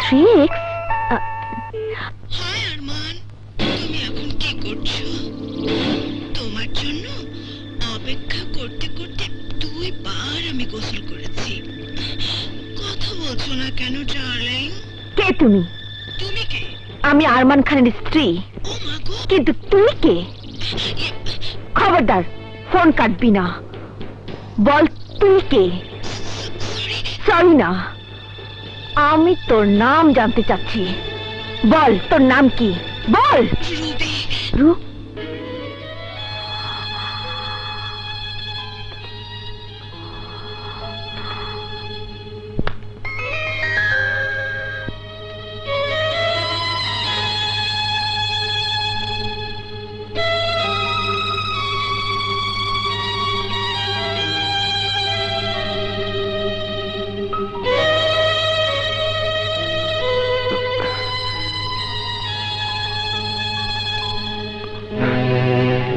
Tricks? হায় আরমান, তুমি এখন কি করছো? তোমার জন্য অপেক্ষা করতে করতে 2 বার আমি গোসল করেছি। কথা বলছো না কেন ডার্লিং? কে তুমি? তুমি কে? আমি আরমান খানের স্ত্রী। ও মা গো, কিন্তু তুই কে? খবরদার, ফোন কাটবি না। বল তুই কে? সরি না, আমি তোর নাম জানতে চাচ্ছি। বল তোর নাম কি? বল। রুবি। রু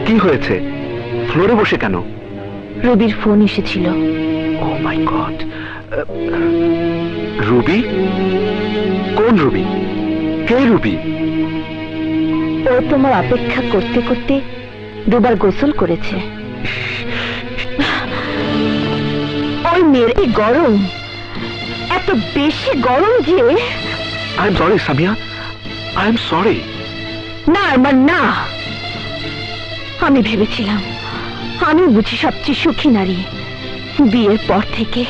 কি হয়েছে? ফ্লোরে বসে কেন? রবির ফোন এসেছিল। ও মাই গড। রুবি? কোন রুবি? কে রুবি? ও তোমার অপেক্ষা করতে করতে 2 বার গোসল করেছে। ওই মেয়ের এই গরম, এত বেশি গরম যে। I am sorry Samia, I am sorry. না আরমান না, আমি ভেবেছিলাম আমি বুঝি সবচেয়ে সুখী নারী। বিয়ের পর থেকে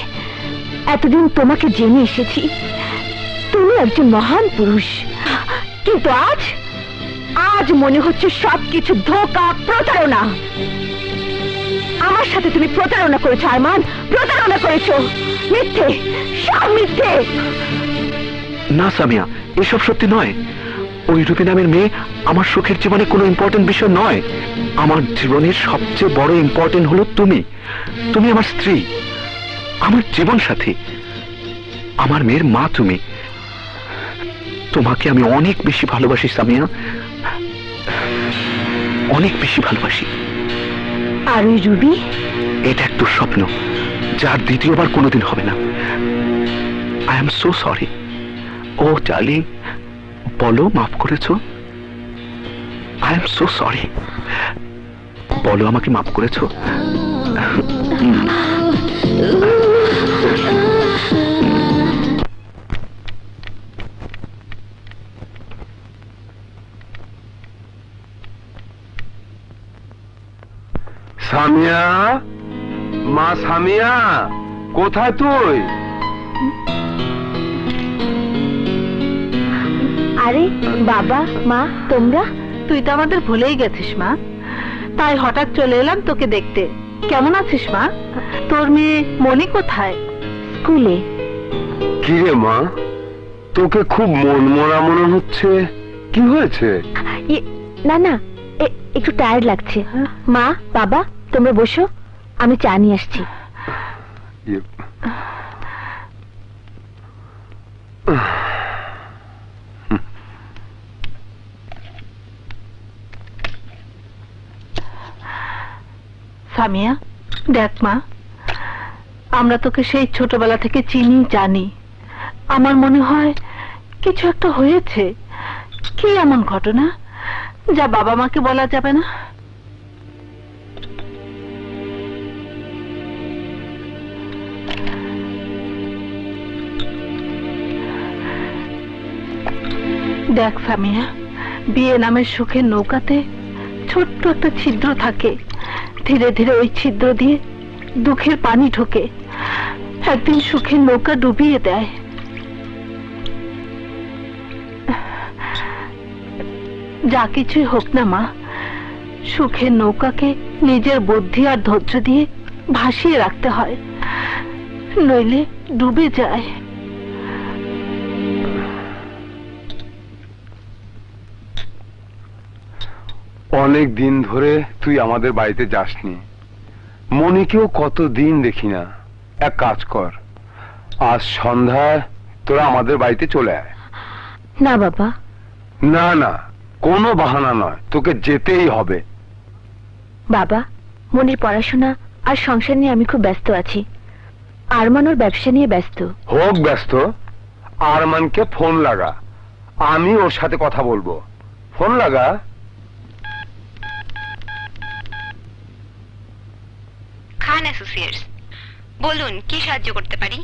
এতদিন তোমাকে জেনে এসেছি তুমি একজন মহান পুরুষ, কিন্তু আজ মনে হচ্ছে সবকিছু ধোঁকা, প্রতারণা। আমার সাথে তুমি প্রতারণা করেছো আরমান, প্রতারণা করেছো। মিথ্যে, সব মিথ্যে। না সামিয়া, এসব সত্যি নয়। ওই রুবি নামের মেয়ে আমার সুখের জীবনে কোনো ইম্পর্টেন্ট বিষয় নয়। আমার জীবনের সবচেয়ে বড় ইম্পর্টেন্ট হলো তুমি। তুমি আমার স্ত্রী, আমার জীবন সাথী, আমার মেয়ের মা। তুমি, তোমাকে আমি অনেক বেশি ভালোবাসি সামিয়া, অনেক বেশি ভালোবাসি। আর ওই রুবি? এটা একটা স্বপ্ন, যার দ্বিতীয়বার কোনোদিন হবে না। I am so sorry. ও ডার্লিং, বলো মাফ করেছো? I am so sorry. বলো আমাকে মাফ করেছো? সামিয়া, মা সামিয়া, কোথায় তুই? আরে বাবা, মা, তোমরা? তুই তো আমাদের ভুলেই গেছিস মা, তাই হঠাৎ চলে এলাম তোকে দেখতে। কেমন আছিস মা? তোর মেয়ে মনি কোথায়? স্কুলে। কি রে মা, তোকে খুব মন মরা মনে হচ্ছে, কি হয়েছে? না না, একটু টায়ার্ড লাগছে। মা, বাবা, তোমরা বসো, আমি চা নিয়ে আসছি। সামিয়া, দেখ মা, আমরা তোকে সেই ছোটবেলা থেকে চিনি, জানি। আমার মনে হয় কিছু একটা হয়েছে। কি এমন ঘটনা যা বাবা মাকে বলা যাবে না? দেখ সামিয়া, বিয়ে নামের সুখের নৌকাতে ছোট্ট একটা ছিদ্র থাকে। ধীরে ধীরে ওই ছিদ্র দিয়ে দুঃখের পানি ঢোকে, একদিন সুখের নৌকা ডুবিয়ে দেয়। যা কিছুই হোক না মা, সুখের নৌকাকে নিজের বুদ্ধি আর ধৈর্য দিয়ে ভাসিয়ে রাখতে হয়, নইলে ডুবে যায়। অনেক দিন ধরে তুই আমাদের বাড়িতে যাসনি, মনিকেও কতদিন দেখি না। এক কাজ কর, আজ সন্ধ্যায় তোরা আমাদের বাড়িতে চলে আয়। না বাবা। না না, কোনো বাহানা নয়, তোকে যেতেই হবে। বাবা, মনির পড়াশোনা আর সংসার নিয়ে আমি খুব ব্যস্ত আছি। আরমান ওর ব্যবসা নিয়ে ব্যস্ত। হোক ব্যস্ত, আরমানকে ফোন লাগা, আমি ওর সাথে কথা বলবো। ফোন লাগা। খান অ্যাসোসিয়েটস, বলুন কি সাহায্য করতে পারি?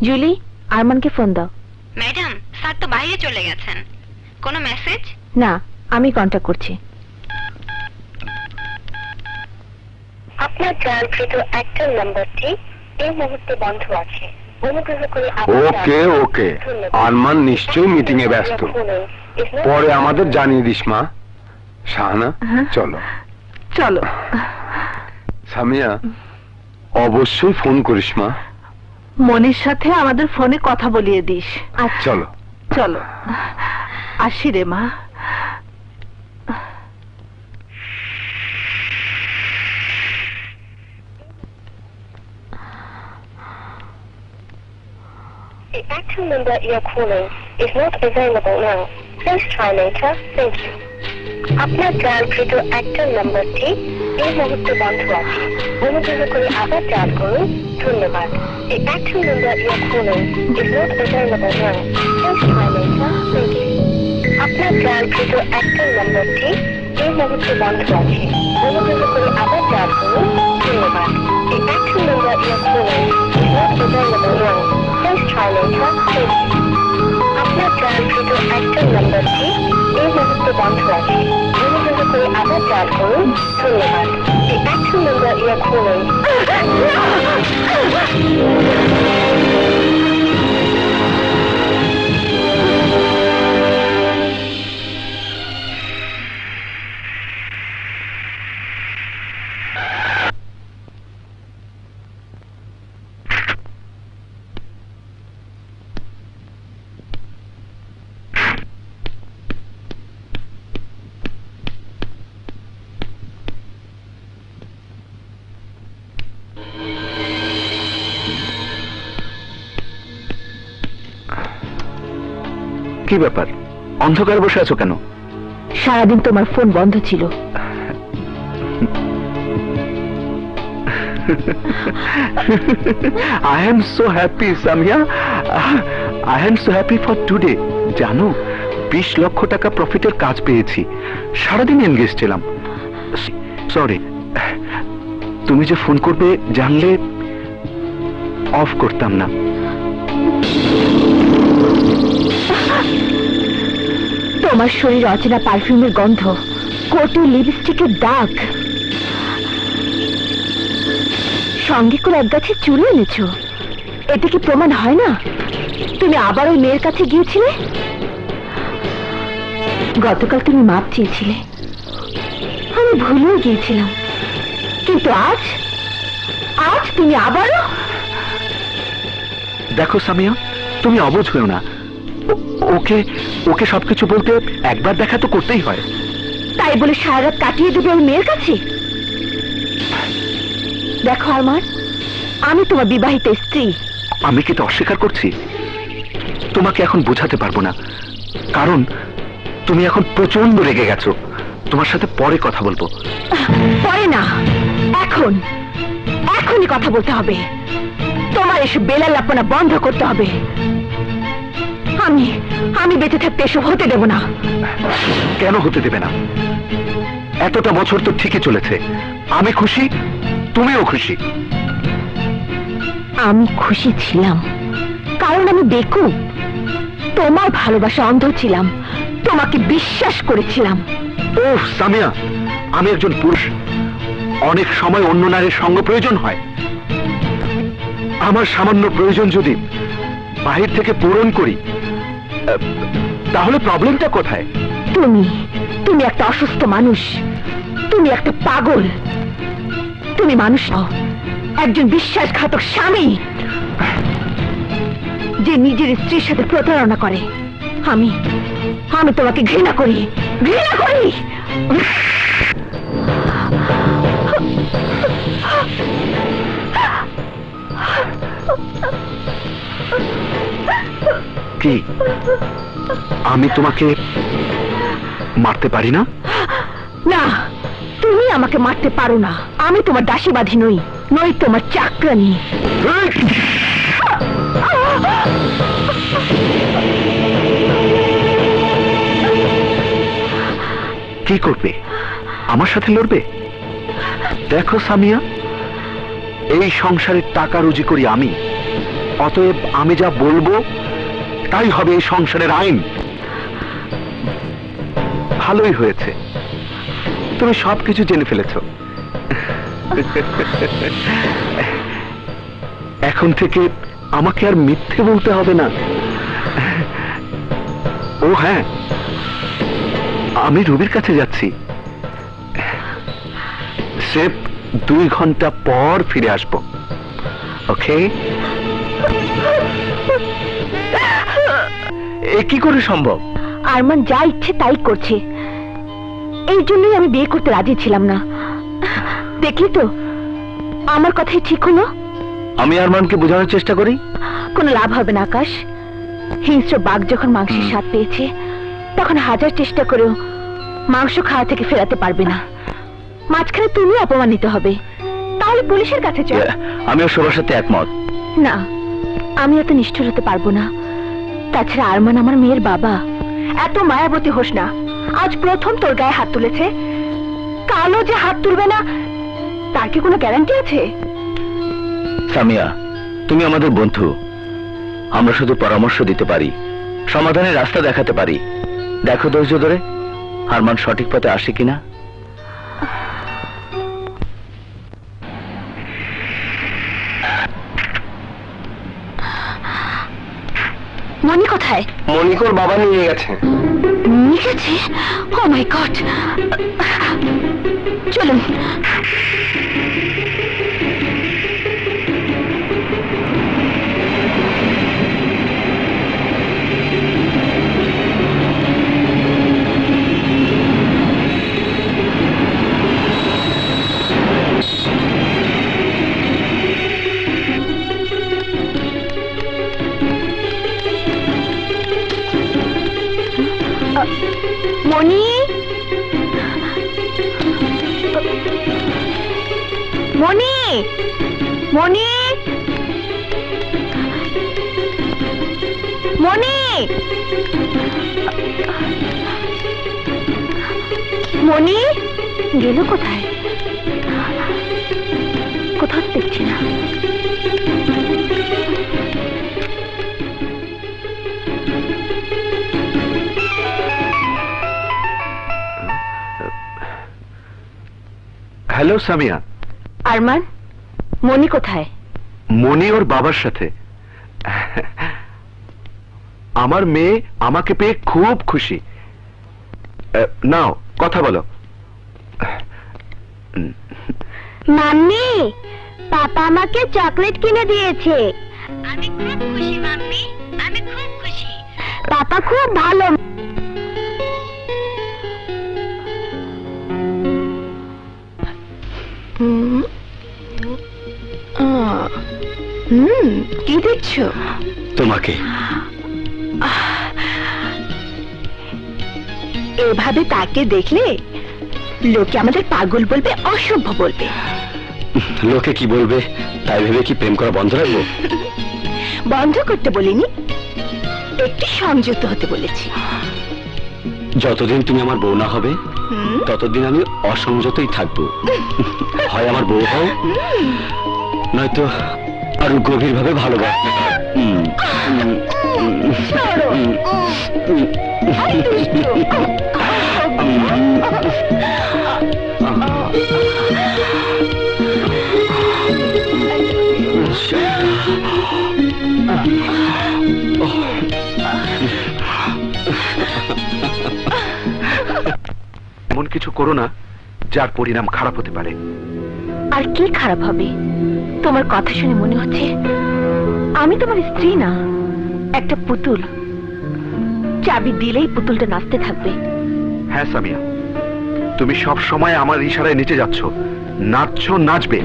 জুলি, আরমানকে ফোন দাও। ম্যাডাম, স্যার তো বাইরে চলে গেছেন। কোনো মেসেজ? না, আমি কন্ট্যাক্ট করছি। আপনার ডায়ালকৃত একটা নম্বরটি এই মুহূর্তে বন্ধ আছে। অনুগ্রহ করে ওকে ওকে, আরমান নিশ্চয়ই মিটিং এ ব্যস্ত, পরে আমাদের জানিয়ে দিস মা। শাহানা, চলো চলো। সামিয়া, অবশ্যই ফোন করিস মা। মনির সাথে আমাদের ফোনে কথা বলিয়ে দিস। চলো চলো, আসি রে মা। The actual number you're calling is not available now. Please try later. Thank you. আপনার ডায়ালকৃত একটা নম্বরটি এই মুহূর্তে বন্ধ আছে। অনুগ্রহ করে আবার ডায়াল করুন। ধন্যবাদ। The actual number you're calling is not available now. Please try later. Thank you. আপনার ডায়ালকৃত একটা নম্বরটি এই মুহূর্তে বন্ধ আছে। অনুগ্রহ করে আবার ডায়াল করুন। ধন্যবাদ। The actual number you're calling is not available now. Please try later. Thank you. আপনার ডায়ালকৃত একটা নম্বরটি এই মুহূর্তে বন্ধ আছে। অনুগ্রহ করে আবার ডায়াল করুন। ধন্যবাদ। The actual number you're calling. কি ব্যাপার, অন্ধকার বসে আছো কেন? সারাদিন তোমার ফোন বন্ধ ছিল। I am so happy, Samia. I am so happy for today. জানো, 20 লক্ষ টাকা প্রফিটের কাজ পেয়েছি। সারাদিন এনগেজ ছিলাম। সরি, তুমি যে ফোন করবে জানলে অফ করতাম না। তোমার শরীর অচেনা পারফিউমের গন্ধ, কোটে লিপস্টিকের দাগ, সঙ্গে করে এক গাছে চুল এনেছো। এতে কি প্রমাণ হয় না তুমি আবার ওই মেয়ের কাছে গিয়েছিলে? গতকাল তুমি মাপ চেয়েছিলে, আমি ভুলেও গিয়েছিলাম, কিন্তু আজ আজ তুমি আবারও। দেখো সামিয়া, তুমি অবুঝ হয়েও না। ওকে ওকে সবকিছু বলতে একবার দেখা তো করতেই হয়। তাই বলে সারা রাত কাটিয়ে দেবে ওই মেয়ের কাছে? দেখো আরমান, আমি তোমার বিবাহিত স্ত্রী। আমি কি তো অস্বীকার করছি? তোমাকে এখন বোঝাতে পারবো না, কারণ তুমি এখন প্রচন্ড রেগে গেছো। তোমার সাথে পরে কথা বলবো। পরে না, এখন, এখনই কথা বলতে হবে। তোমার এসব বেলালাপনা বন্ধ করতে হবে। আমি আমি বেঁচে থাকতে এসব হতে দেব না। কেন হতে দেবে না? এতটা বছর তো ঠিকই চলেছে। আমি খুশি, তুমিও খুশি। আমি খুশি ছিলাম কারণ আমি বেকুব। তোমার ভালোবাসা অন্ধ ছিলাম, তোমাকে বিশ্বাস করেছিলাম। ওহ সামিয়া, আমি একজন পুরুষ, অনেক সময় অন্য নারীর সঙ্গ প্রয়োজন হয়। আমার সামান্য প্রয়োজন যদি বাহির থেকে পূরণ করি, তাহলে প্রবলেমটা কোথায়? তুমি তুমি একটা অসুস্থ মানুষ, তুমি একটা পাগল। তুমি মানুষ নও, একজন বিশ্বাসঘাতক স্বামী যে নিজের স্ত্রীর সাথে প্রতারণা করে। আমি আমি তোমাকে ঘৃণা করি, ঘৃণা করি। কি আমি তোমাকে মারতে পারি না? না, তুমি আমাকে মারতে পারো না। আমি তোমার দাসীবাদী নই, নই তোমার চাকরানী। কি করবে? আমার সাথে লড়বে? দেখো সামিয়া, এই সংসারের টাকা রুজি করি আমি, অতএব আমি যা বলবো তাই হবে এই সংসারের আইন। ভালোই হয়েছে, তুমি সবকিছু জেনে ফেলেছ। এখন থেকে আমাকে আর মিথ্যে বলতে হবে না। ও হ্যাঁ, আমি রুবির কাছে যাচ্ছি, স্রেফ 2 ঘন্টা পর ফিরে আসবো। ওকে? এ কি করে সম্ভব? আরমান যা ইচ্ছে তাই করছে, এই জন্যই আমি বিয়ে করতে রাজি ছিলাম না। দেখলি তো, আমার কথাই ঠিক হলো। আমি আরমানকে বোঝানোর চেষ্টা করি, কোনো লাভ হবে না আকাশ। হিংস্র বাঘ যখন মাংসের স্বাদ পেয়েছে, তখন 1000 চেষ্টা করেও মাংস খাওয়া থেকে ফেরাতে পারবে না। মাঝখানে তুমি অপমানিত হবে। তাহলে পুলিশের কাছে চল। আমিও সবার সাথে একমত। না, আমি এত নিষ্ঠুর হতে পারবো না। তাছাড়া আরমান আমার মেয়ের বাবা। এত মায়াবতী হোস না। আজ প্রথম তোর গায়ে হাত তুলেছে, কালও যে হাত তুলবে না তার কি কোনো গ্যারান্টি আছে? সামিয়া, তুমি আমাদের বন্ধু, আমরা শুধু পরামর্শ দিতে পারি, সমাধানের রাস্তা দেখাতে পারি। দেখো ধৈর্য ধরে আরমান সঠিক পথে আসে কিনা। মনি কোথায়? মনিকর বাবা নিয়ে গেছে। নিয়ে গেছে? ও মাই গড! চলুন। মনি, মনি, মনি, মনি, মনি গেল কোথায়? কোথাও দেখছি না। হ্যালো সামিয়া। আরমান, মনি কোথায়? মনি ওর বাবার সাথে। আমার মেয়ে আমাকে পেয়ে খুব খুশি। নাও কথা বলো। মাম্মি, পাপা আমাকে চকলেট কিনে দিয়েছে। আমি খুব খুশি মাম্মি, আমি খুব খুশি। পাপা খুব ভালো। কি দেখছো? তোমাকে। এভাবে তাকে দেখলে লোকে আমাদের পাগল বলবে, অসভ্য বলবে। লোকে কি বলবে তাই ভেবে কি প্রেম করা বন্ধ রাখবো? বন্ধ করতে বলিনি, একটু সংযুক্ত হতে বলেছি। যতদিন তুমি আমার বউ না হবে ততদিন আমি অসংযতই থাকবো। হয় আমার বউ হও, নয়তো আরো গভীর ভাবে ভালোবাসবো। এমন কিছু করো না যার পরিণাম খারাপ হতে পারে। আর কি খারাপ হবে? তোমার কথা শুনে মনে হচ্ছে আমি তোমার স্ত্রী না, একটা পুতুল। চাবি দিলেই পুতুলটা নাচতে থাকবে। হ্যাঁ সামিয়া, তুমি সব সময় আমার ইশারায় নিচে যাচ্ছ, নাচছো, নাচবে।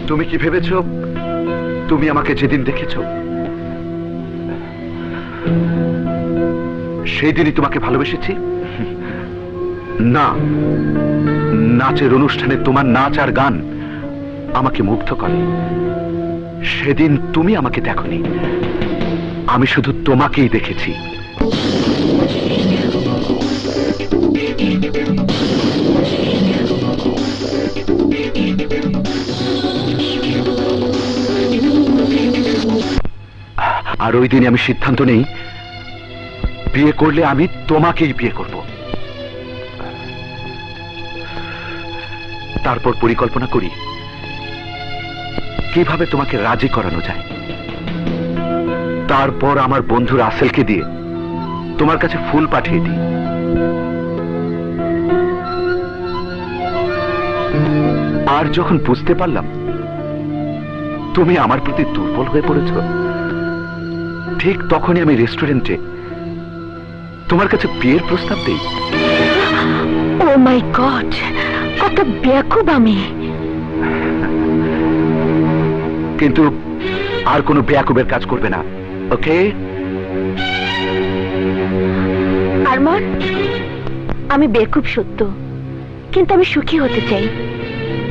তুমি কি ভেবেছো তুমি আমাকে যেদিন দেখেছো সেই দিনই তোমাকে ভালোবেসেছি? না, নাচের অনুষ্ঠানে তোমার নাচ আর গান আমাকে মুগ্ধ করে। সেদিন তুমি আমাকে দেখোনি, আমি শুধু তোমাকেই দেখেছি। আর ওই দিনে আমি সিদ্ধান্ত নেই, বিয়ে করলে আমি তোমাকেই বিয়ে করব। তারপর পরিকল্পনা করি কিভাবে তোমাকে রাজি করানো যায়। তারপর আমার বন্ধু রাসেলকে দিয়ে তোমার কাছে ফুল পাঠিয়ে দিই। আর যখন বুঝতে পারলাম তুমি আমার প্রতি দুর্বল হয়ে পড়েছ, ঠিক তখনই আমি রেস্টুরেন্টে তোমার কাছে বিয়ের প্রস্তাব দেই। ও মাই গড, কত বেয়াকুব আমি। কিন্তু আর কোনো বেয়াকুবের কাজ করবে না, ওকে? আরমান, আমি বেকুব সত্য, কিন্তু আমি সুখী হতে চাই।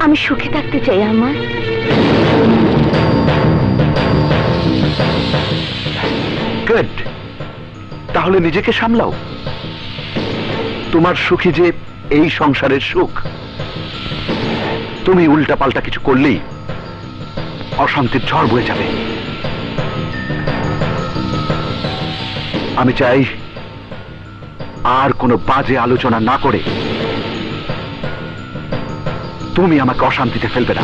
আমি সুখে থাকতে চাই আরমান। গুড, তাহলে নিজেকে সামলাও। তোমার সুখী যে এই সংসারের সুখ। তুমি উল্টা পাল্টা কিছু করলেই অশান্তির ঝড় বয়ে যাবে। আমি চাই আর কোনো বাজে আলোচনা না করে তুমি আমাকে অশান্তিতে ফেলবে না।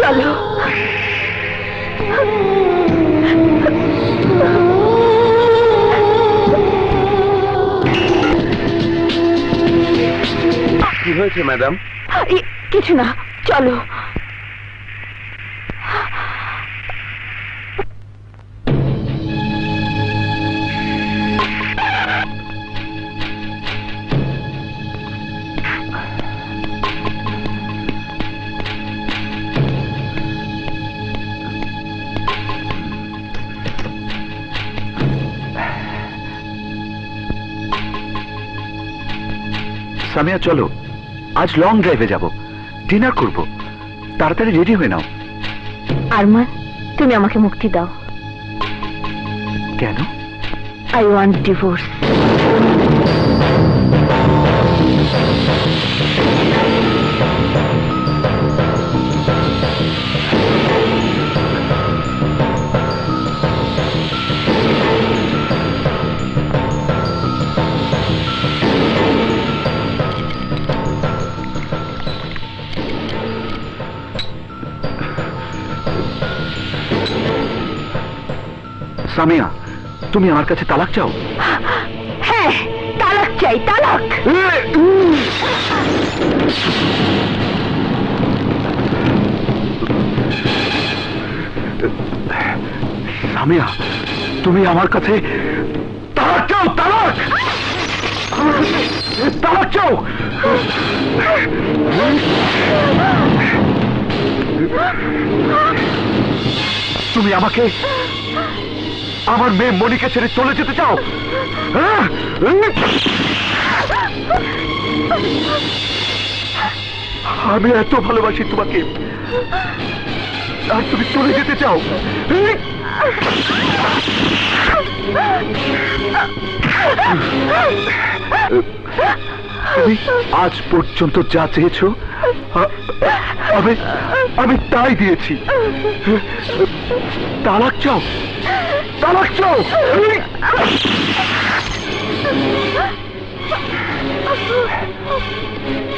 চলো। কি হয়েছে ম্যাডাম? কিছু না, চলো। সামিয়া, চলো, আজ লং ড্রাইভে যাব, ডিনার করব। তাড়াতাড়ি রেডি হয়ে নাও। আরমান, তুমি আমাকে মুক্তি দাও। কেন? I want divorce. সামিয়া, তুমি আমার কাছে তালাক চাও? হ্যাঁ, তালাক চাই, তালাক। সামিয়া, তুমি আমার কাছে তালাক চাও, তালাক তালাক চাও। তুমি আমাকে আমার মেয়ে মনিকে ছেড়ে চলে যেতে চাও? হ্যাঁ? আমি এত ভালোবাসি তোমাকে, আর তুমি চলে যেতে চাও? তুমি আজ পর্যন্ত যা চেয়েছো আমি তাই দিয়েছি। তালাক চাও, তালাক চাও।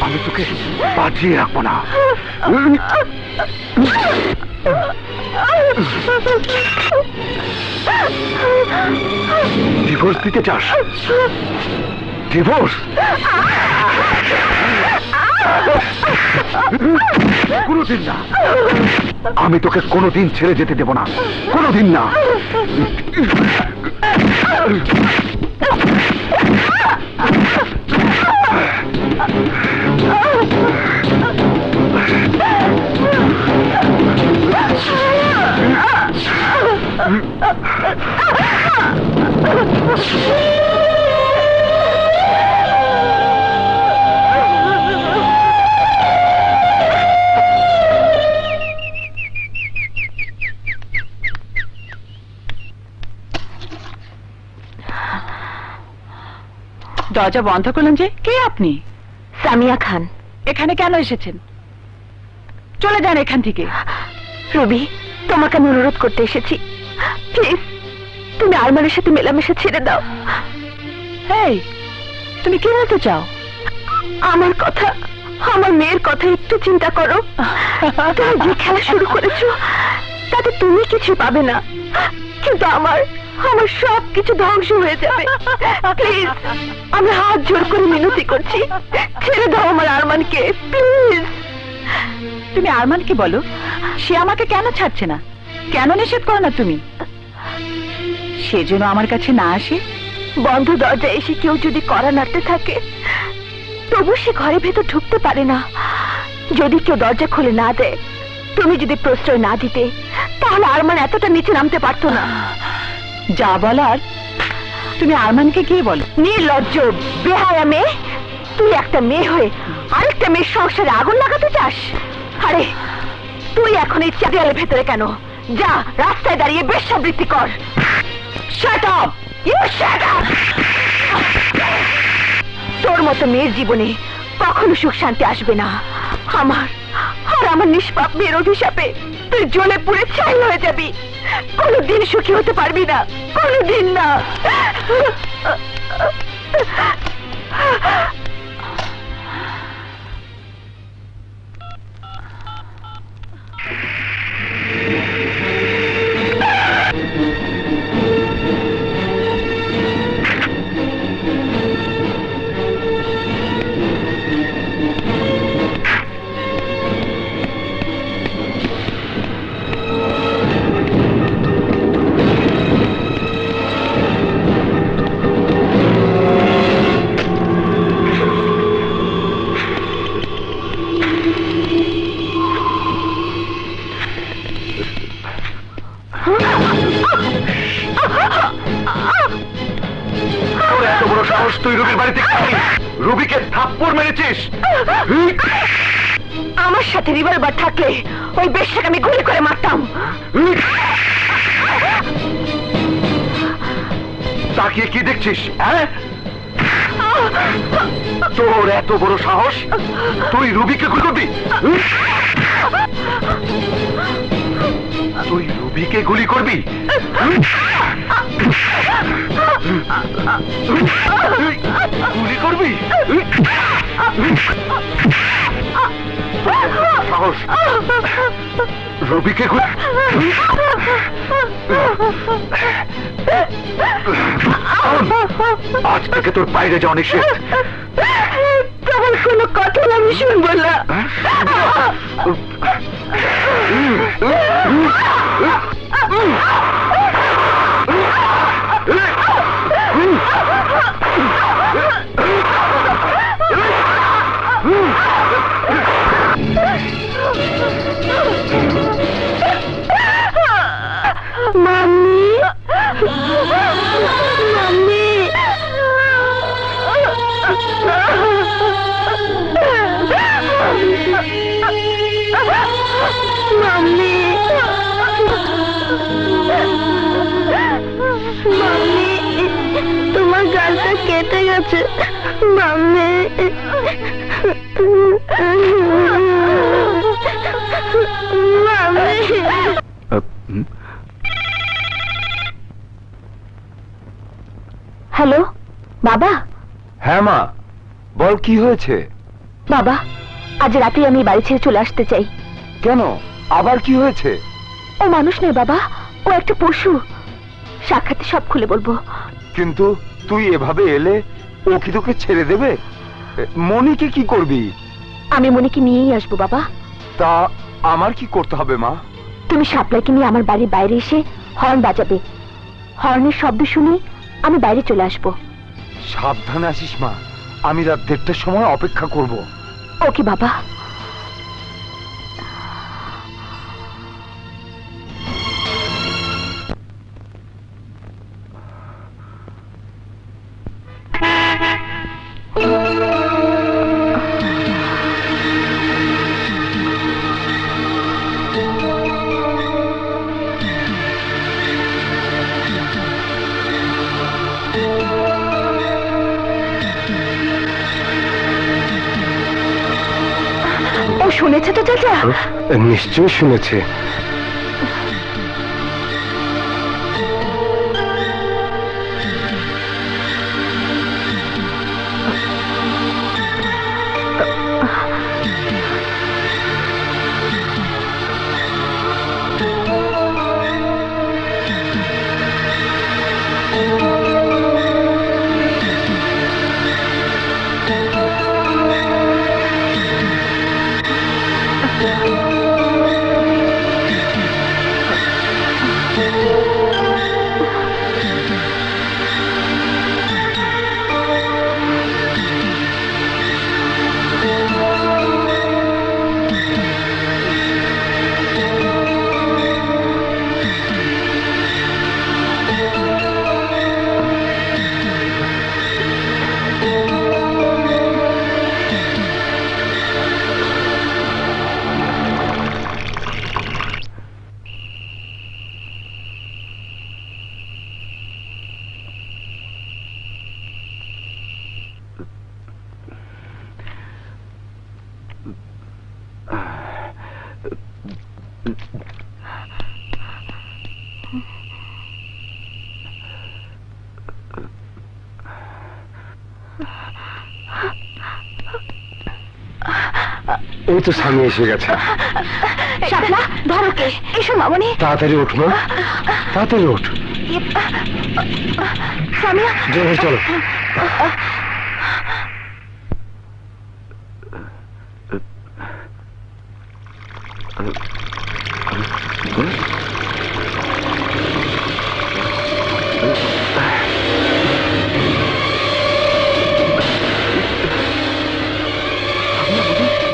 আমি তোকে বাঁচিয়ে রাখবো না। ডিভোর্স দিতে চাস? ডিভোর্স? কোনোদিন না, আমি তোকে কোনোদিন ছেড়ে যেতে দেব না, কোনোদিন না। দরজা বন্ধ করলেন যে? কে আপনি? সামিয়া খান। এখানে কেন এসেছেন? চলে যান এখান থেকে। রবি, তোমাকে আমি অনুরোধ করতে এসেছি, প্লিজ তুমি আরমানের সাথে মেলামেশা ছেড়ে দাও। এই, তুমি কি বলতে চাও? আমার কথা, আমার মেয়ের কথা একটু চিন্তা করো। তুমি যে খেলা শুরু করেছো তাতে তুমি কিছু পাবে না, কিন্তু আমার সব কিছু ধ্বংস হয়ে যাবে। প্লিজ, আমি হাত জোর করে মিনতি করছি, ছেড়ে দাও আমার আরমানকে, প্লিজ। তুমি আরমানকে বলো সে আমাকে কেন ছাড়ছে না, কেন নিষেধ করো না তুমি? সে যেন আমার কাছে না আসে। বন্ধ দরজা এসে কেউ যদি কড়া নাড়তে থাকে তবু সে ঘরে ভেতর ঢুকতে পারে না। যদি কেউ দরজা খুলে না দেয়, তুমি যদি প্রশ্রয় না দিতে, তাহলে আরমান এতটা নিচে নামতে পারতো না। যা বলার তুমি আরমানকে গিয়ে বলো। নির্লজ্জ বেহায়া মেয়ে, তুই একটা মেয়ে হয়ে আরেকটা মেয়ের সংসারে আগুন লাগাতে চাস? আরে তুই এখন এই চাঁদিয়ালের ভেতরে কেন? যা রাস্তায় দাঁড়িয়ে বেশ্যাবৃত্তি কর। Shut up, you shut up. তোর মতো মেয়ের জীবনে কখনো সুখ শান্তি আসবে না। আমার নিষ্পাপ মেয়ের অভিশাপে তুই জ্বলে পুড়ে ছাই হয়ে যাবি। কোনোদিন সুখী হতে পারবি না, কোনোদিন না। এত বড় সাহস তুই রুবির বাড়িতে রুবিকে থাপ্পড় মেরেছিস? আমার সাথে রিভলভার থাকলে ওই বেশ্যাকে আমি গুলি করে মারতাম। তাকিয়ে কি দেখছিস? হ্যাঁ, তোর এত বড় সাহস তুই রুবিকে গুলি করবি? তুই রুবিকে গুলি করবি? গুলি করবি? সাহস রবিকে আজ থেকে তোর বাইরে যাওয়া নিষেধ। তোমার কোনো কথা আমি শুনবো না। মাম্মি, মাম্মি, মাম্মি, মাম্মি, তোমার গালটা কেটে গেছে মাম্মি। মাম্মি। হ্যালো বাবা। হ্যাঁ মা, বল কি হয়েছে? বাবা, আজ রাতে আমি বাড়ি ছেড়ে চলে আসতে চাই। কেন, আবার কি হয়েছে? ও মানুষ নয় বাবা, ও একটা পশু। সাক্ষাৎে সব খুলে বলবো। কিন্তু তুই এভাবে এলে ও কি তোকে ছেড়ে দেবে? মনিকে কি করবি? আমি মনিকে নিয়েই আসবো বাবা। তা আমার কি করতে হবে মা? তুমি শাপলাকে নিয়ে আমার বাড়ির বাইরে এসে হর্ন বাজাবে। হর্নের শব্দ শুনে আমি বাইরে চলে আসবো। সাবধানে আসিস মা, আমি রাত 1:30টার সময় অপেক্ষা করব। ওকে বাবা। ও শুনেছে তো চাচা? নিশ্চয় শুনেছে। এই তো সামনে এসে গেছে। শাপলা ধরো কে, এসো মামনি। তাড়াতাড়ি ওঠ মা, তাড়াতাড়ি ওঠ। সামিয়া চলো।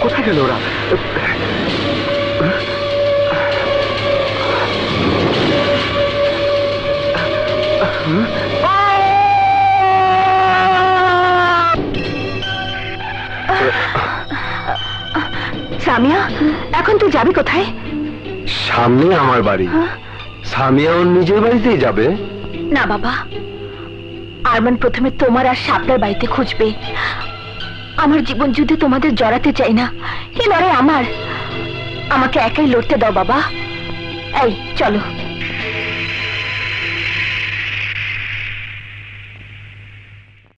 কোথায় গেল ওরা? সামিয়া, এখন তুই যাবি কোথায়? সামনে আমার বাড়ি। সামিয়া ওর নিজের বাড়িতেই যাবে। না বাবা, আরমান প্রথমে তোমার আর শাপলার বাড়িতে খুঁজবে। আমার জীবন যুদ্ধে তোমাদের জড়াতে চাই না। এই লড়াই আমার, আমাকে একাই লড়তে দাও বাবা। এই চলো।